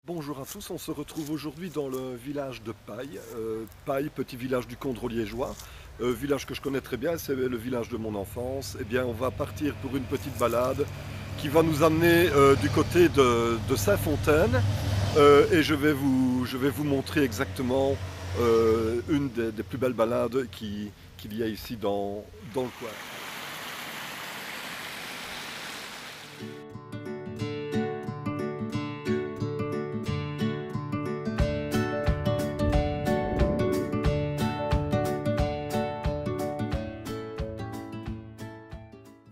Bonjour à tous, on se retrouve aujourd'hui dans le village de Paille. Paille, petit village du Condro liégeois, village que je connais très bien, c'est le village de mon enfance. Eh bien, on va partir pour une petite balade qui va nous amener du côté de Saint-Fontaine et je vais vous montrer exactement une des plus belles balades qu'il y a ici dans le coin.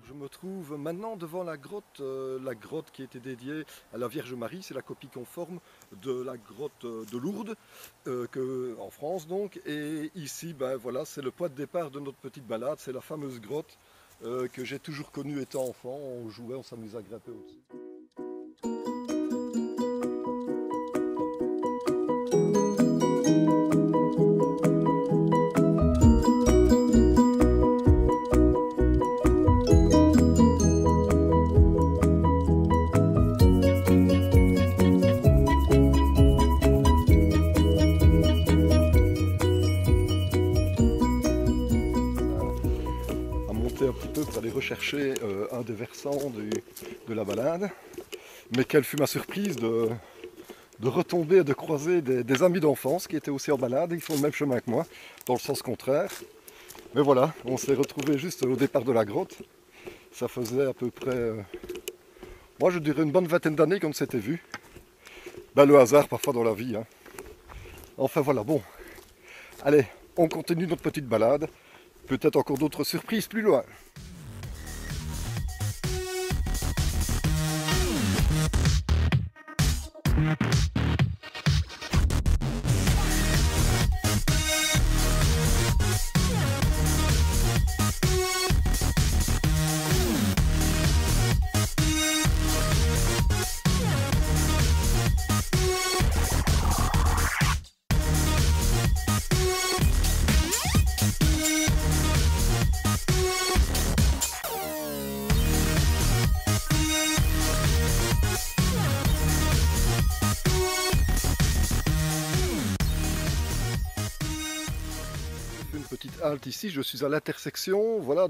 Je me trouve maintenant devant la grotte qui a été dédiée à la Vierge Marie. C'est la copie conforme de la grotte de Lourdes, en France donc. Et ici, ben voilà, c'est le point de départ de notre petite balade. C'est la fameuse grotte que j'ai toujours connue étant enfant. On jouait, on s'amusait à grimper au-dessus. Un petit peu pour aller rechercher un des versants de la balade. Mais quelle fut ma surprise de retomber et de croiser des amis d'enfance qui étaient aussi en balade. Ils font le même chemin que moi, dans le sens contraire. Mais voilà, on s'est retrouvés juste au départ de la grotte. Ça faisait à peu près, moi je dirais une bonne vingtaine d'années qu'on ne s'était vu. Ben, le hasard parfois dans la vie. Hein. Enfin voilà, bon. Allez, on continue notre petite balade. Peut-être encore d'autres surprises plus loin. Petite halte ici, je suis à l'intersection, voilà,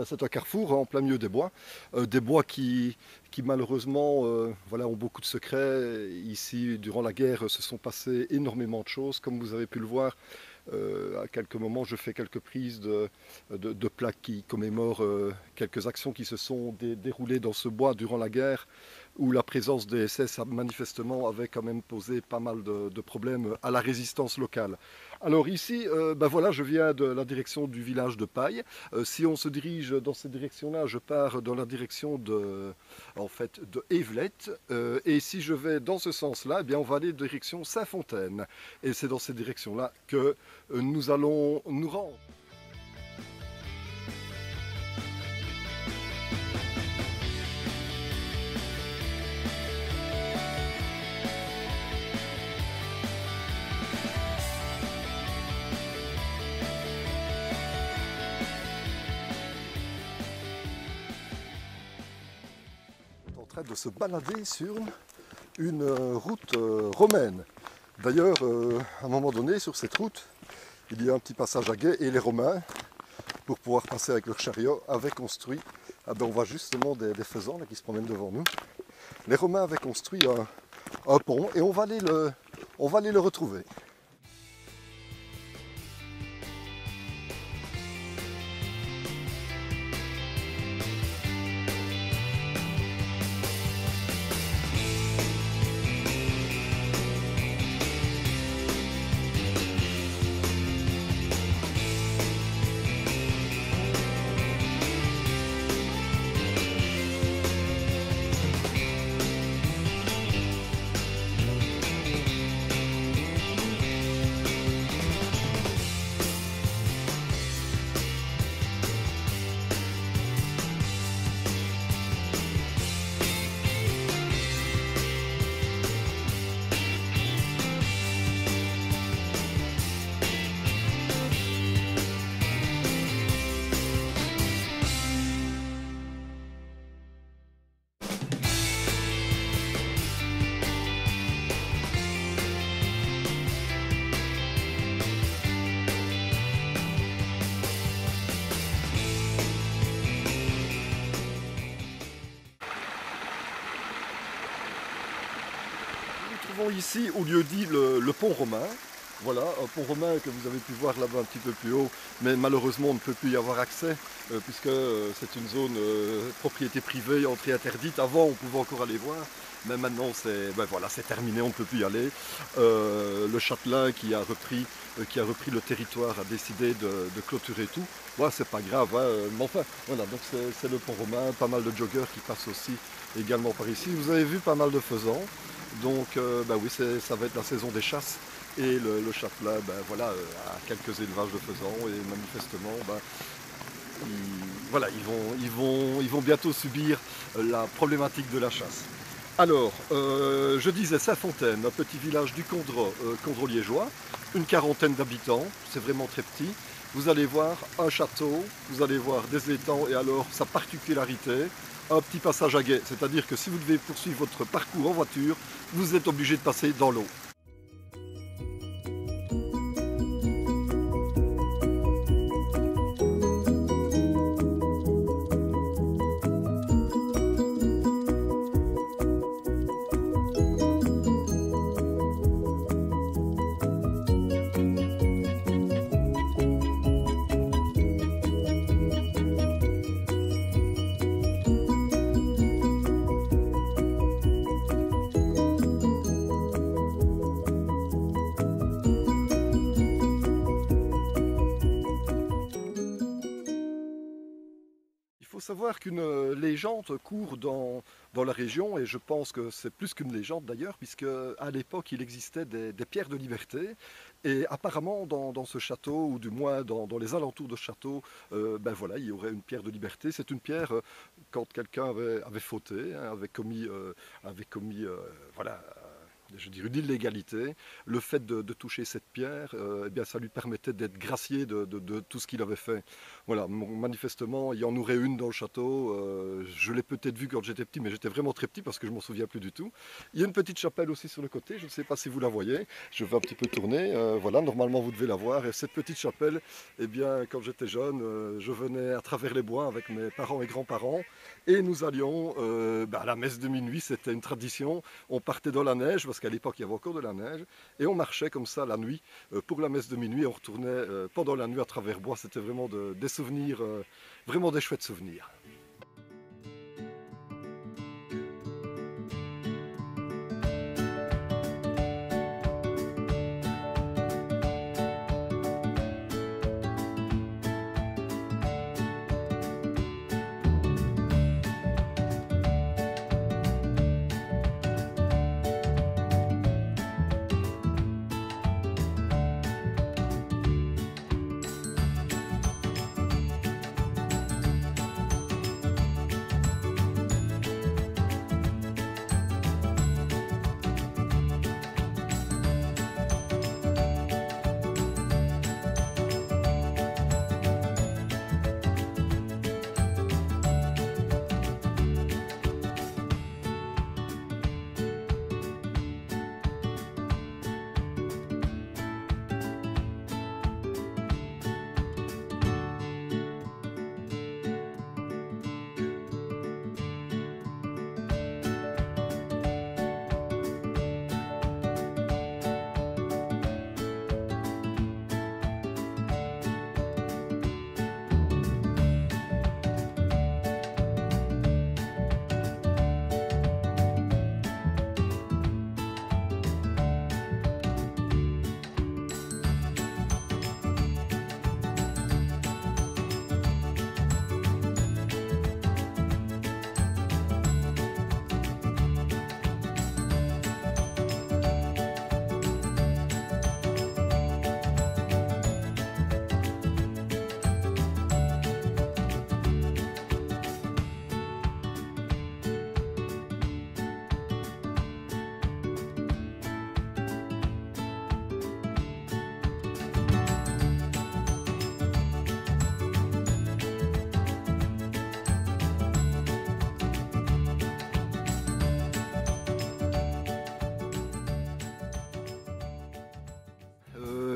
c'est un carrefour en plein milieu des bois qui malheureusement voilà, ont beaucoup de secrets. Ici, durant la guerre, se sont passées énormément de choses, comme vous avez pu le voir. À quelques moments, je fais quelques prises de plaques qui commémorent quelques actions qui se sont déroulées dans ce bois durant la guerre, où la présence des SS manifestement avait quand même posé pas mal de problèmes à la résistance locale. Alors ici, ben voilà, je viens de la direction du village de Paille. Si on se dirige dans cette direction-là, je pars dans la direction de Evelette. Et si je vais dans ce sens-là, eh bien on va aller direction Saint-Fontaine. Et c'est dans cette direction-là que nous allons nous rendre. De se balader sur une route romaine. D'ailleurs, à un moment donné, sur cette route, il y a un petit passage à gué et les Romains, pour pouvoir passer avec leur chariot, avaient construit, on voit justement des faisans là, qui se promènent devant nous. Les Romains avaient construit un pont et on va aller le retrouver. trouvons ici au lieu dit le pont romain. Voilà, un pont romain que vous avez pu voir là-bas un petit peu plus haut, mais malheureusement on ne peut plus y avoir accès puisque c'est une zone propriété privée, entrée interdite. Avant on pouvait encore aller voir, mais maintenant c'est voilà, c'est terminé, on ne peut plus y aller. Le châtelain qui a repris le territoire a décidé de clôturer tout. Bon, c'est pas grave, hein, mais enfin voilà, donc c'est le pont romain, pas mal de joggeurs qui passent aussi également par ici. Vous avez vu pas mal de faisans, donc oui, ça va être la saison des chasses. Et le châtelain voilà, a quelques élevages de faisans et manifestement voilà, ils vont bientôt subir la problématique de la chasse. Alors, je disais Saint-Fontaine, un petit village du Condro liégeois, une quarantaine d'habitants, c'est vraiment très petit. Vous allez voir un château, vous allez voir des étangs et alors sa particularité, un petit passage à gué, c'est-à-dire que si vous devez poursuivre votre parcours en voiture, vous êtes obligé de passer dans l'eau. Il faut savoir qu'une légende court dans la région, et je pense que c'est plus qu'une légende d'ailleurs, puisque à l'époque il existait des pierres de liberté, et apparemment dans ce château, ou du moins dans les alentours de ce château, voilà, il y aurait une pierre de liberté. C'est une pierre, quand quelqu'un avait fauté, hein, avait commis voilà, je dirais une illégalité, le fait de toucher cette pierre, eh bien, ça lui permettait d'être gracié de tout ce qu'il avait fait. Voilà, manifestement, il y en aurait une dans le château. Je l'ai peut-être vue quand j'étais petit, mais j'étais vraiment très petit parce que je ne m'en souviens plus du tout. Il y a une petite chapelle aussi sur le côté, je ne sais pas si vous la voyez. Je vais un petit peu tourner. Voilà, normalement vous devez la voir. Et cette petite chapelle, eh bien, quand j'étais jeune, je venais à travers les bois avec mes parents et grands-parents et nous allions à la messe de minuit. C'était une tradition. On partait dans la neige parce qu'à l'époque il y avait encore de la neige et on marchait comme ça la nuit pour la messe de minuit. On retournait pendant la nuit à travers bois. C'était vraiment des souvenirs, vraiment des chouettes souvenirs.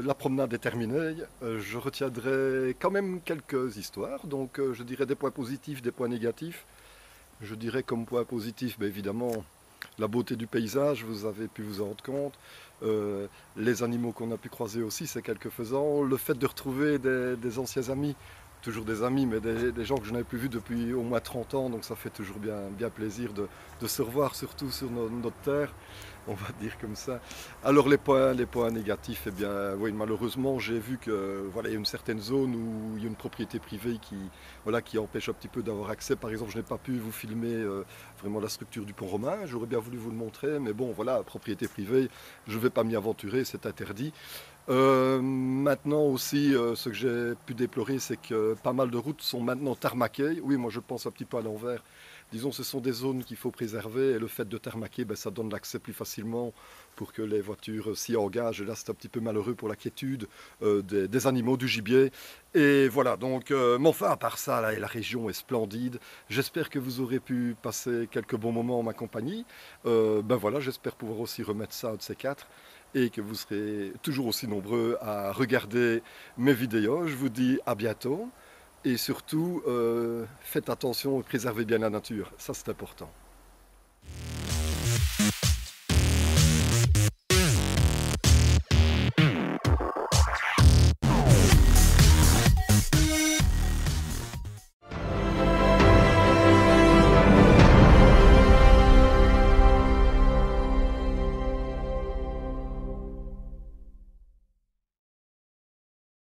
La promenade est terminée, je retiendrai quand même quelques histoires, donc je dirais des points positifs, des points négatifs. Je dirais comme point positif, évidemment, la beauté du paysage, vous avez pu vous en rendre compte. Euh, les animaux qu'on a pu croiser aussi, c'est quelque faisant. Le fait de retrouver des anciens amis, toujours des amis, mais des gens que je n'avais plus vus depuis au moins 30 ans, donc ça fait toujours bien plaisir de se revoir, surtout sur notre terre, on va dire comme ça. Alors les points négatifs, eh bien, oui, malheureusement, j'ai vu que voilà, il y a une certaine zone où il y a une propriété privée qui empêche un petit peu d'avoir accès. Par exemple, je n'ai pas pu vous filmer vraiment la structure du pont romain. J'aurais bien voulu vous le montrer, mais bon, voilà, propriété privée, je ne vais pas m'y aventurer, c'est interdit. Maintenant aussi, ce que j'ai pu déplorer, c'est que pas mal de routes sont maintenant tarmaquées. Oui, moi je pense un petit peu à l'envers. Disons, ce sont des zones qu'il faut préserver et le fait de tarmaquer, ben, ça donne l'accès plus facilement pour que les voitures s'y engagent. Et là, c'est un petit peu malheureux pour la quiétude des animaux, du gibier. Et voilà, donc, mais enfin, à part ça, la région est splendide. J'espère que vous aurez pu passer quelques bons moments en ma compagnie. Ben voilà, j'espère pouvoir aussi remettre ça un de ces quatre et que vous serez toujours aussi nombreux à regarder mes vidéos. Je vous dis à bientôt et surtout faites attention et préservez bien la nature, ça c'est important.